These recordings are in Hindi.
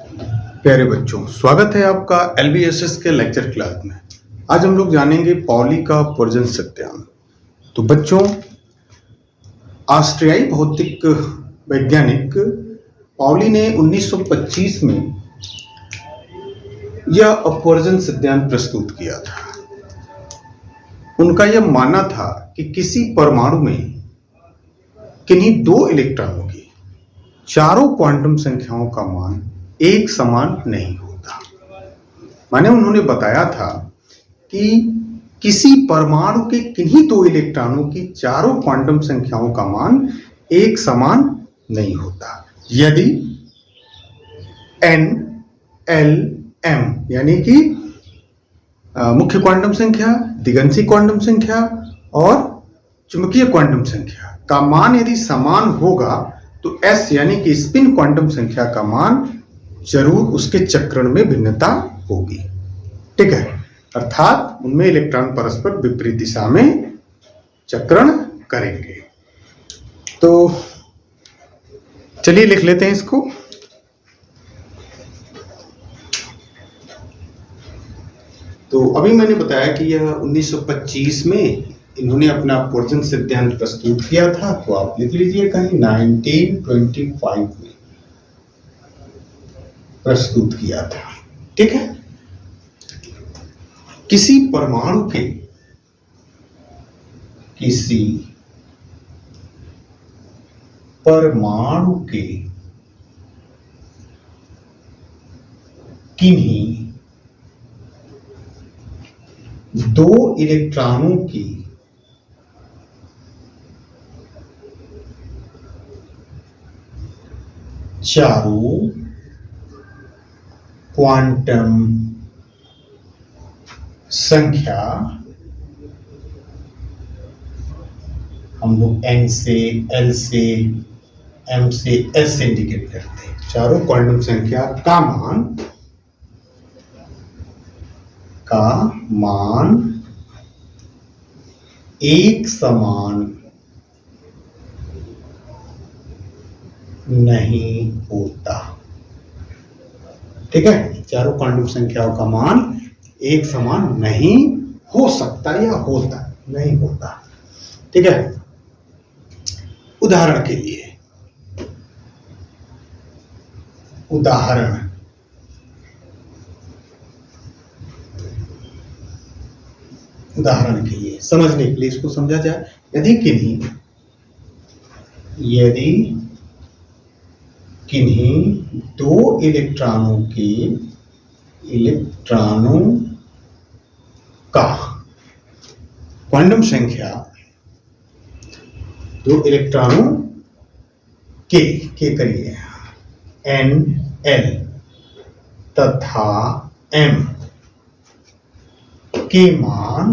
प्यारे बच्चों, स्वागत है आपका एलबीएसएस के लेक्चर क्लास में। आज हम लोग जानेंगे पाउली का पुर्जन सिद्धांत। तो बच्चों, ऑस्ट्रियाई भौतिक वैज्ञानिक पाउली ने 1925 में यह अपवर्जन सिद्धांत प्रस्तुत किया था। उनका यह मानना था कि किसी परमाणु में किन्हीं दो इलेक्ट्रॉनों की चारों क्वांटम संख्याओं का मान एक समान नहीं होता। माने उन्होंने बताया था कि किसी परमाणु के किन्हीं दो इलेक्ट्रॉनों की चारों क्वांटम संख्याओं का मान एक समान नहीं होता। यदि n, l, m यानी कि मुख्य क्वांटम संख्या, दिगंशी क्वांटम संख्या और चुंबकीय क्वांटम संख्या का मान यदि समान होगा तो s यानी कि स्पिन क्वांटम संख्या का मान जरूर उसके चक्रण में भिन्नता होगी। ठीक है, अर्थात उनमें इलेक्ट्रॉन परस्पर विपरीत दिशा में चक्रण करेंगे। तो चलिए लिख लेते हैं इसको। तो अभी मैंने बताया कि यह 1925 में इन्होंने अपना अपवर्जन सिद्धांत प्रस्तुत किया था। तो आप लिख लीजिए कहीं 1925 में प्रस्तुत किया था। ठीक है, किसी परमाणु के किन्हीं दो इलेक्ट्रॉनों की चारों क्वांटम संख्या, हम लोग n से l से m से s से इंडिकेट करते हैं, चारों क्वांटम संख्या का मान एक समान नहीं होता। ठीक है, चारों क्वांटम संख्याओं का मान एक समान नहीं हो सकता या होता नहीं होता। ठीक है, उदाहरण के लिए समझने के लिए इसको समझा जाए। यदि किन्हीं दो इलेक्ट्रॉनों का क्वांटम संख्या, दो इलेक्ट्रॉनों के करिए n, l तथा m के मान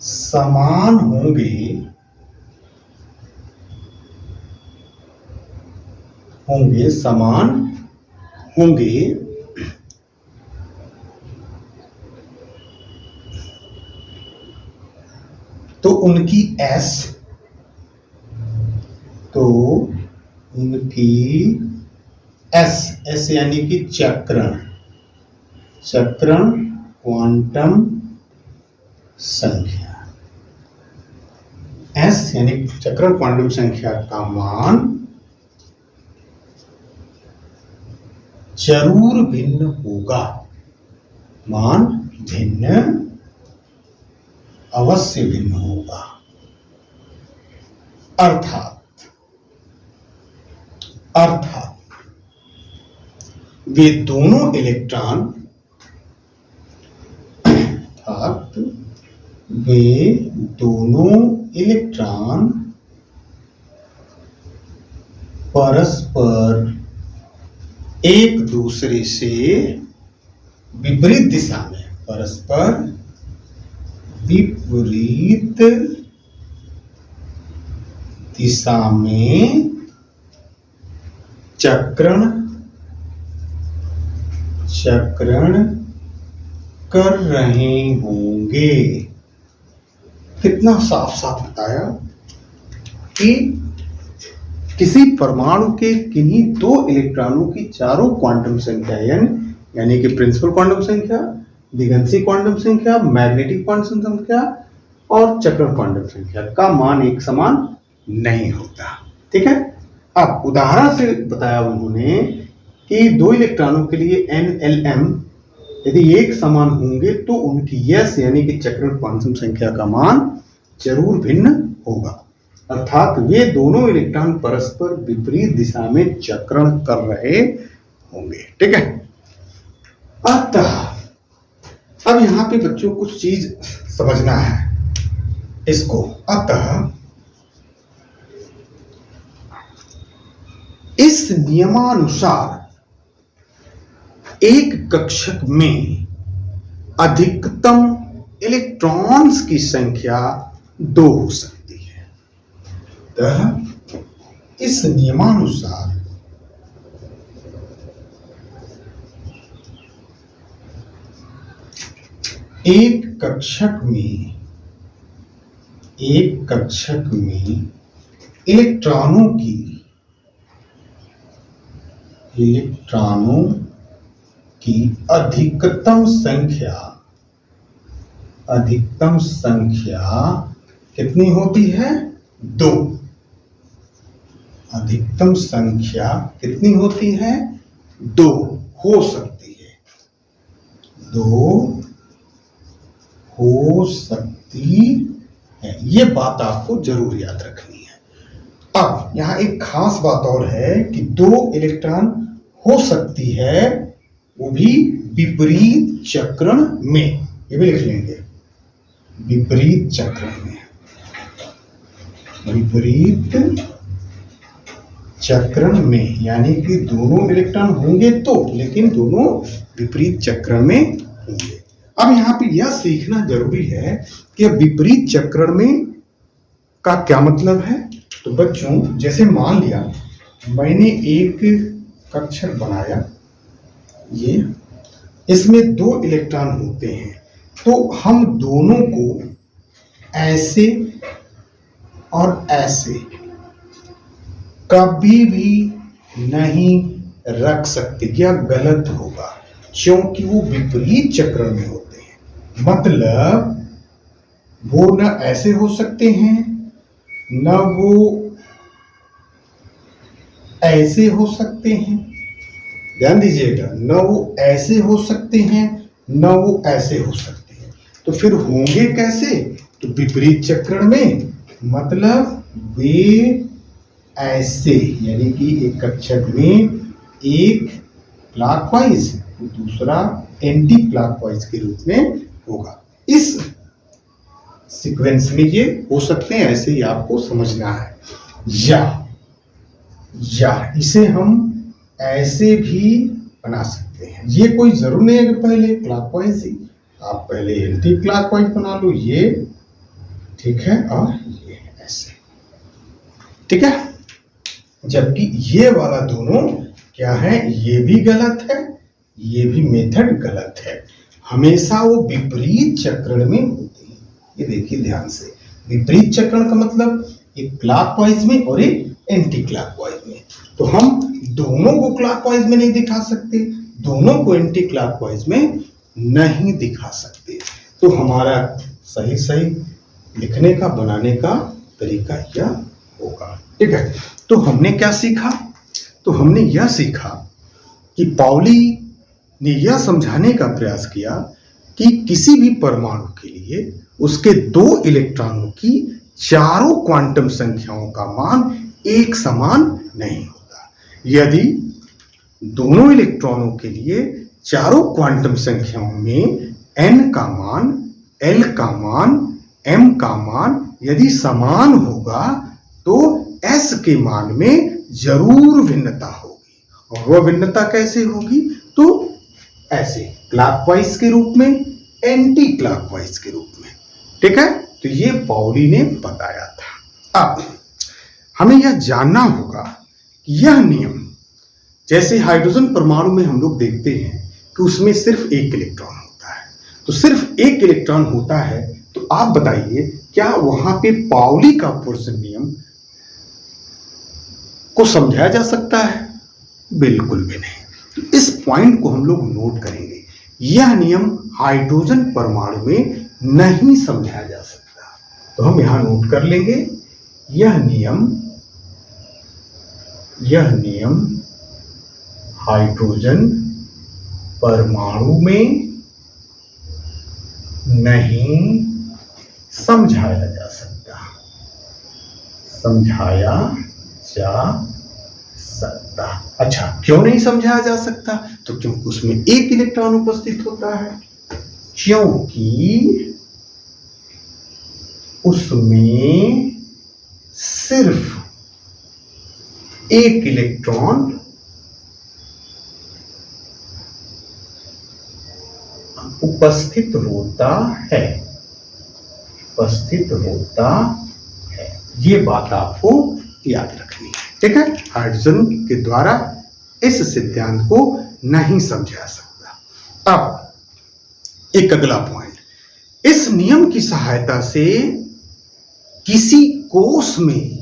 समान होंगे तो उनकी S यानी कि चक्रण क्वांटम संख्या, S यानी चक्रण क्वांटम संख्या का मान जरूर भिन्न होगा। अवश्य भिन्न होगा। अर्थात वे दोनों इलेक्ट्रॉन परस्पर एक दूसरे से विपरीत दिशा में चक्रण कर रहे होंगे। कितना साफ साफ बताया कि किसी परमाणु के किन्हीं दो इलेक्ट्रॉनों की चारों क्वांटम संख्या यानी कि प्रिंसिपल क्वांटम संख्या, दिगंशी क्वांटम संख्या, मैग्नेटिक क्वांटम संख्या और चक्रण क्वांटम संख्या का मान एक समान नहीं होता। ठीक है। अब उदाहरण से बताया उन्होंने कि दो इलेक्ट्रॉनों के लिए NLM यदि एक समान होंगे तो उनकी यस यानी कि चक्रण क्वांटम संख्या का मान जरूर भिन्न होगा, अर्थात वे दोनों इलेक्ट्रॉन परस्पर विपरीत दिशा में चक्रण कर रहे होंगे। ठीक है। अतः अब यहां पे बच्चों कुछ चीज समझना है इसको। अतः इस नियमानुसार एक कक्षक में अधिकतम इलेक्ट्रॉन्स की संख्या 2 हो सकती है। अतः इस नियमानुसार एक कक्षक में इलेक्ट्रॉनों की अधिकतम संख्या कितनी होती है? 2। अधिकतम संख्या कितनी होती है? 2 हो सकती है। 2 हो सकती है, ये बात आपको जरूर याद रखनी है। अब यहां एक खास बात और है कि 2 इलेक्ट्रॉन हो सकती है, वो भी विपरीत चक्रण में। ये भी लिख लेंगे, विपरीत चक्रण में। विपरीत चक्रण में यानी कि दोनों इलेक्ट्रॉन होंगे तो, लेकिन दोनों विपरीत चक्रण में होंगे। अब यहां पे यह सीखना जरूरी है कि विपरीत चक्रण में का क्या मतलब है। तो बच्चों जैसे मान लिया मैंने एक कक्षक बनाया, ये इसमें 2 इलेक्ट्रॉन होते हैं, तो हम दोनों को ऐसे और ऐसे कभी भी नहीं रख सकते, यह गलत होगा क्योंकि वो विपरीत चक्रण में होते हैं। मतलब वो न ऐसे हो सकते हैं, न वो ऐसे हो सकते हैं। ध्यान दीजिएगा, न वो ऐसे हो सकते हैं, न वो ऐसे हो सकते हैं। तो फिर होंगे कैसे? तो विपरीत चक्रण में, मतलब वे ऐसे, यानी कि एक कक्षक में एक क्लॉकवाइज तो दूसरा एंटी क्लॉकवाइज के रूप में होगा। इस सीक्वेंस में ये हो सकते हैं, ऐसे ही आपको समझना है। या इसे हम ऐसे भी बना सकते हैं। ये कोई जरूर नहीं है कि पहले क्लॉकवाइज ही, आप पहले एंटी क्लॉकवाइज बना लो, ये ठीक है, और ये ऐसे, ठीक है। जबकि ये वाला दोनों क्या है, ये भी गलत है, ये भी मेथड गलत है। हमेशा वो विपरीत चक्रण में होते हैं। ये देखिए ध्यान से, विपरीत चक्रण का मतलब एक क्लॉकवाइज में और एक एंटी क्लॉकवाइज में। तो हम दोनों को क्लॉकवाइज में नहीं दिखा सकते, दोनों को एंटी क्लॉकवाइज में नहीं दिखा सकते। तो हमारा सही लिखने का, बनाने का तरीका यह होगा। ठीक है। तो हमने क्या सीखा? तो हमने यह सीखा कि पाउली ने यह समझाने का प्रयास किया कि किसी भी परमाणु के लिए उसके 2 इलेक्ट्रॉनों की चारों क्वांटम संख्याओं का मान एक समान नहीं होता। यदि दोनों इलेक्ट्रॉनों के लिए चारों क्वांटम संख्याओं में n का मान, l का मान, m का मान यदि समान होगा तो s के मान में जरूर भिन्नता होगी। और वह भिन्नता कैसे होगी? तो ऐसे, क्लॉकवाइज के रूप में, एंटी क्लॉकवाइज के रूप में। ठीक है। तो ये पाउली ने बताया था। अब हमें यह जानना होगा कि यह नियम, जैसे हाइड्रोजन परमाणु में हम लोग देखते हैं कि उसमें सिर्फ एक इलेक्ट्रॉन होता है, तो सिर्फ एक इलेक्ट्रॉन होता है, तो आप बताइए क्या वहां पे पाउली का पोर्सन नियम को समझाया जा सकता है? बिल्कुल भी नहीं। तो इस पॉइंट को हम लोग नोट करेंगे। यह नियम हाइड्रोजन परमाणु में नहीं समझाया जा सकता। तो हम यहां नोट कर लेंगे, यह नियम हाइड्रोजन परमाणु में नहीं समझाया जा सकता। अच्छा, क्यों नहीं समझाया जा सकता? तो क्योंकि उसमें एक इलेक्ट्रॉन उपस्थित होता है, क्योंकि उसमें सिर्फ एक इलेक्ट्रॉन उपस्थित होता है। ये बात आपको याद रखनी है, ठीक है। हाइड्रोजन के द्वारा इस सिद्धांत को नहीं समझा सकता। अब एक अगला पॉइंट, इस नियम की सहायता से किसी कोष में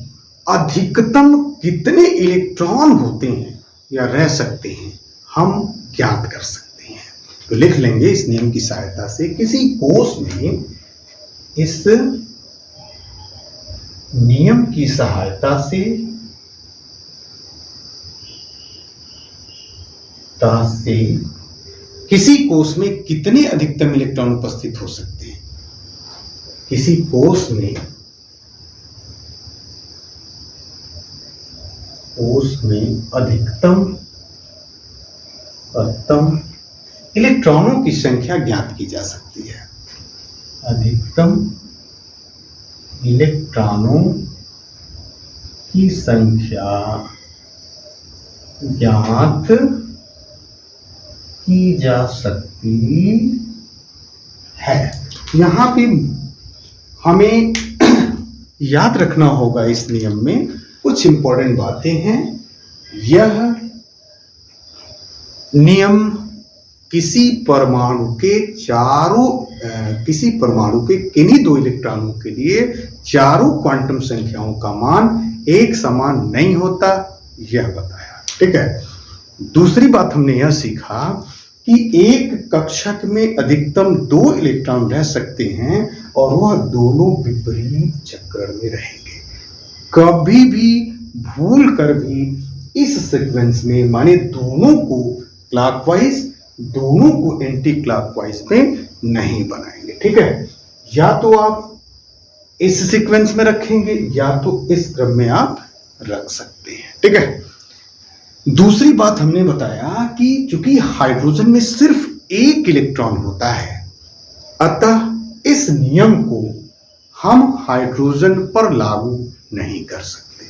अधिकतम कितने इलेक्ट्रॉन होते हैं या रह सकते हैं, हम ज्ञात कर सकते हैं। तो लिख लेंगे, इस नियम की सहायता से किसी कोष में, इस नियम की सहायता से किसी कोष में कितने अधिकतम इलेक्ट्रॉन उपस्थित हो सकते हैं। किसी कोष में अधिकतम इलेक्ट्रॉनों की संख्या ज्ञात की जा सकती है। अधिकतम इलेक्ट्रॉनों की संख्या ज्ञात की जा सकती है। यहां पे हमें याद रखना होगा, इस नियम में कुछ इंपॉर्टेंट बातें हैं। यह नियम किसी परमाणु के किन्हीं दो इलेक्ट्रॉनों के लिए चारों क्वांटम संख्याओं का मान एक समान नहीं होता, यह बताया, ठीक है। दूसरी बात हमने यह सीखा कि एक कक्षक में अधिकतम 2 इलेक्ट्रॉन रह सकते हैं और वह दोनों विपरीत चक्र में रहेंगे। कभी भी भूल कर भी इस सीक्वेंस में, माने दोनों को क्लॉकवाइज, दोनों को एंटी क्लॉकवाइज में नहीं बनाएंगे, ठीक है। या तो आप इस सीक्वेंस में रखेंगे या तो इस क्रम में आप रख सकते हैं, ठीक है। दूसरी बात हमने बताया कि चूंकि हाइड्रोजन में सिर्फ एक इलेक्ट्रॉन होता है, अतः इस नियम को हम हाइड्रोजन पर लागू नहीं कर सकते,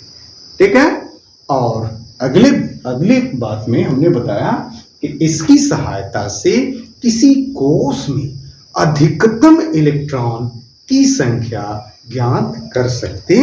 ठीक है। और अगले बात में हमने बताया कि इसकी सहायता से किसी कोष में अधिकतम इलेक्ट्रॉन की संख्या ज्ञात कर सकते